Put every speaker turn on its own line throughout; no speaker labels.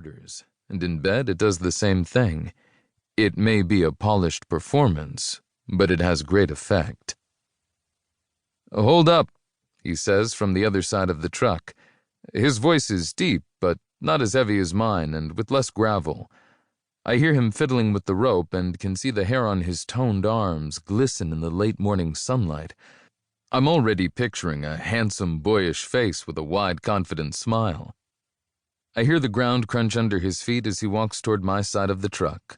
orders, and in bed it does the same thing. It may be a polished performance, but it has great effect. "Hold up," he says from the other side of the truck. His voice is deep, but not as heavy as mine and with less gravel. I hear him fiddling with the rope and can see the hair on his toned arms glisten in the late morning sunlight. I'm already picturing a handsome, boyish face with a wide, confident smile. I hear the ground crunch under his feet as he walks toward my side of the truck.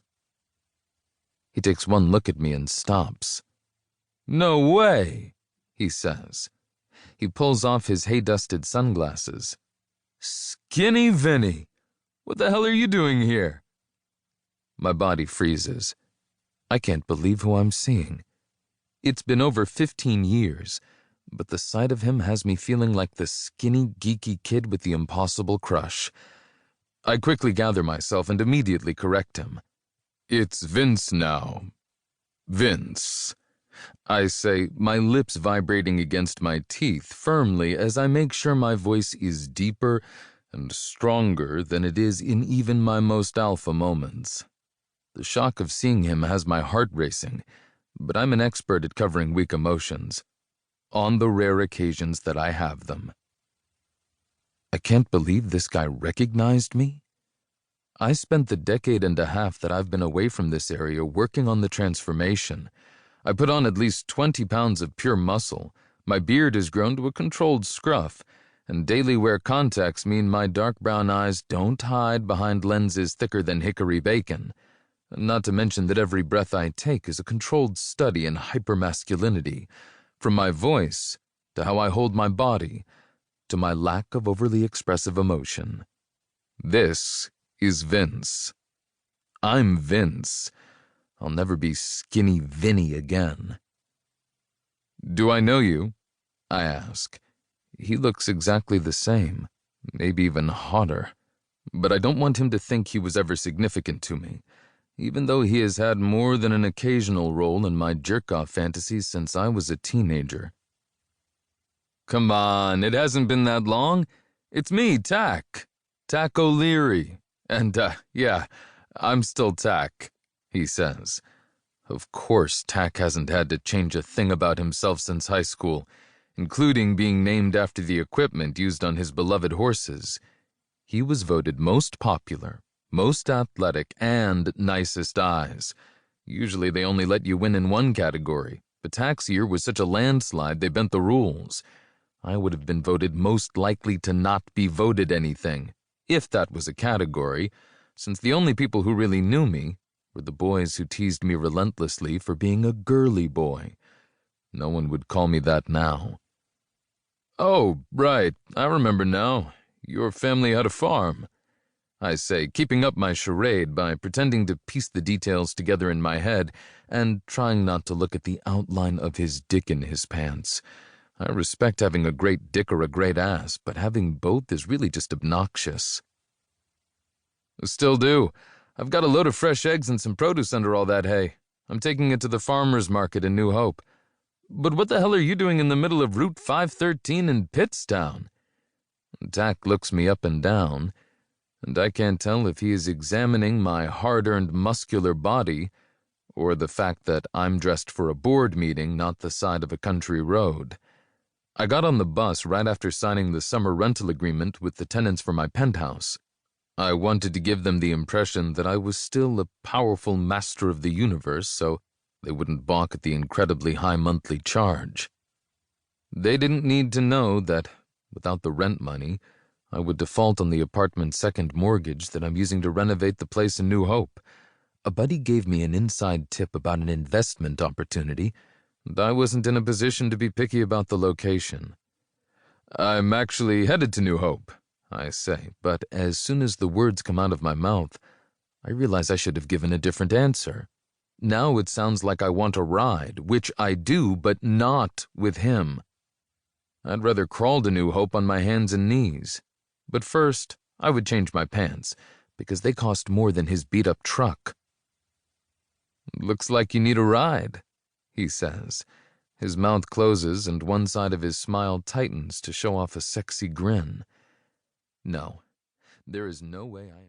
He takes one look at me and stops. "No way," he says. He pulls off his hay-dusted sunglasses. "Skinny Vinny, what the hell are you doing here?" My body freezes. I can't believe who I'm seeing. It's been over 15 years, but the sight of him has me feeling like the skinny, geeky kid with the impossible crush. I quickly gather myself and immediately correct him. "It's Vince now. Vince," I say, my lips vibrating against my teeth firmly as I make sure my voice is deeper and stronger than it is in even my most alpha moments. The shock of seeing him has my heart racing, but I'm an expert at covering weak emotions, on the rare occasions that I have them. I can't believe this guy recognized me. I spent the decade and a half that I've been away from this area working on the transformation. I put on at least 20 pounds of pure muscle, my beard has grown to a controlled scruff, and daily wear contacts mean my dark brown eyes don't hide behind lenses thicker than hickory bacon. Not to mention that every breath I take is a controlled study in hypermasculinity, from my voice to how I hold my body to my lack of overly expressive emotion. This is Vince. I'm Vince. I'll never be Skinny Vinny again. "Do I know you?" I ask. He looks exactly the same, maybe even hotter, but I don't want him to think he was ever significant to me, even though he has had more than an occasional role in my jerk-off fantasies since I was a teenager. "Come on, it hasn't been that long. It's me, Tack O'Leary. And, yeah, I'm still Tack," he says. Of course, Tack hasn't had to change a thing about himself since high school, including being named after the equipment used on his beloved horses. He was voted most popular, most athletic, and nicest eyes. Usually they only let you win in one category, but Tack's year was such a landslide they bent the rules. I would have been voted most likely to not be voted anything, if that was a category, since the only people who really knew me were the boys who teased me relentlessly for being a girly boy. No one would call me that now. "Oh, right, I remember now. Your family had a farm," I say, keeping up my charade by pretending to piece the details together in my head and trying not to look at the outline of his dick in his pants. I respect having a great dick or a great ass, but having both is really just obnoxious. "Still do. I've got a load of fresh eggs and some produce under all that hay. I'm taking it to the farmer's market in New Hope. But what the hell are you doing in the middle of Route 513 in Pittstown?" Tack looks me up and down, and I can't tell if he is examining my hard-earned muscular body or the fact that I'm dressed for a board meeting, not the side of a country road. I got on the bus right after signing the summer rental agreement with the tenants for my penthouse. I wanted to give them the impression that I was still a powerful master of the universe, so they wouldn't balk at the incredibly high monthly charge. They didn't need to know that, without the rent money, I would default on the apartment's second mortgage that I'm using to renovate the place in New Hope. A buddy gave me an inside tip about an investment opportunity, and I wasn't in a position to be picky about the location. "I'm actually headed to New Hope," I say, but as soon as the words come out of my mouth, I realize I should have given a different answer. Now it sounds like I want a ride, which I do, but not with him. I'd rather crawl to New Hope on my hands and knees. But first, I would change my pants, because they cost more than his beat-up truck. "Looks like you need a ride," he says. His mouth closes and one side of his smile tightens to show off a sexy grin. No, there is no way I am...